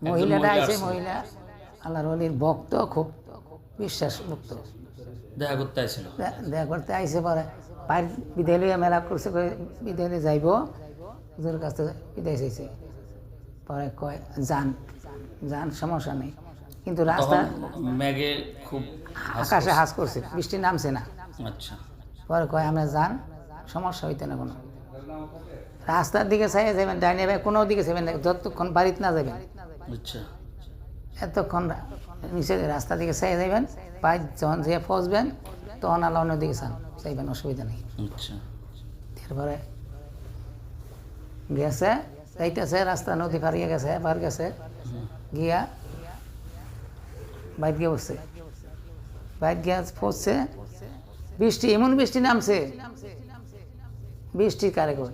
মহিলাটা আইছে, মহিলা আল্লাহর ওলির ভক্ত, খুব বিশ্বাস ভক্ত, দেখা করতে আসছিল। দেখা করতে আইসে। পরে বাইর বিদায় লইয়া মেলা করছে, বিদায় লইয়া যাইব, হুজুরের কাছে বিদায় চাইছে। পরে কয় যান যান, সমস্যা নেই, কিন্তু রাস্তা মেঘে খুব আকাশে হাস করছে, বৃষ্টি নামছে না। আচ্ছা, পরে কয় আমরা যান, সমস্যা হইতে না কোনো। রাস্তার দিকে চাইয়ে যাবেন, ডাইনে ভাই কোনো দিকে যাবেন না, যতক্ষণ বাড়িতে না যাবেন, আচ্ছা, এতক্ষণ নিচে রাস্তার দিকে চাইয়ে যাবেন। বাইর যখন যেয়ে পৌঁছবেন তখন আল্লাহ অন্য দিকে চান, চাইবেন, অসুবিধা নেই। আচ্ছা, তারপরে গেছে, যাইতেছে, রাস্তা নদী পাড়িয়ে গেছে, পার গেছে, গিয়া বাইর গিয়ে বসছে, বাইর গিয়া পড়ছে, বৃষ্টি, এমন বৃষ্টি নামছে, বৃষ্টি কারে কই,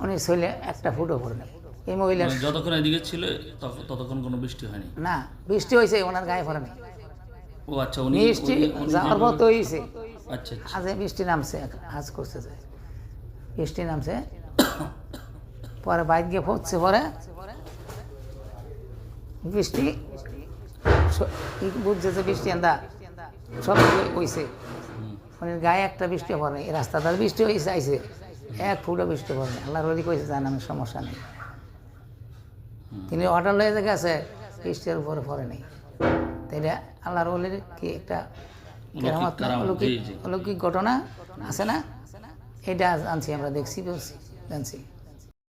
উনি ছেলে একটা ফুটও পড়ে নাই। এই মহিলা যতক্ষণ এদিকে ছিল ততক্ষণ কোনো বৃষ্টি হয়নি। না, বৃষ্টি হয়েছে, ওনার গায়ে পড়ে নাই। ও আচ্ছা, উনি বৃষ্টি যাওয়ার মতো হয়েছে, আচ্ছা, আচ্ছা, আজ বৃষ্টি নামছে, আজ করছে যে বৃষ্টি নামছে। পরে বাইক গিয়ে পড়ছে, পরে বৃষ্টি বুঝছে যে বৃষ্টি আন্দা সব হয়েছে, মানে গায়ে একটা বৃষ্টি পড়ে নাই, রাস্তাটার বৃষ্টি হয়েছে, আইসে এক ফুটও বৃষ্টি পড়ে নাই। আল্লাহর ওলি কইছে জান আমি সমস্যা নেই, তিনি অর্ডার লয়ে গেছে, বৃষ্টির উপরে পড়ে নেই। তাইলে আল্লাহর ওলির কি একটা কেরামত, অলৌকিক ঘটনা আছে না, এটা জানছি আমরা, দেখছি, বলছি, জানছি।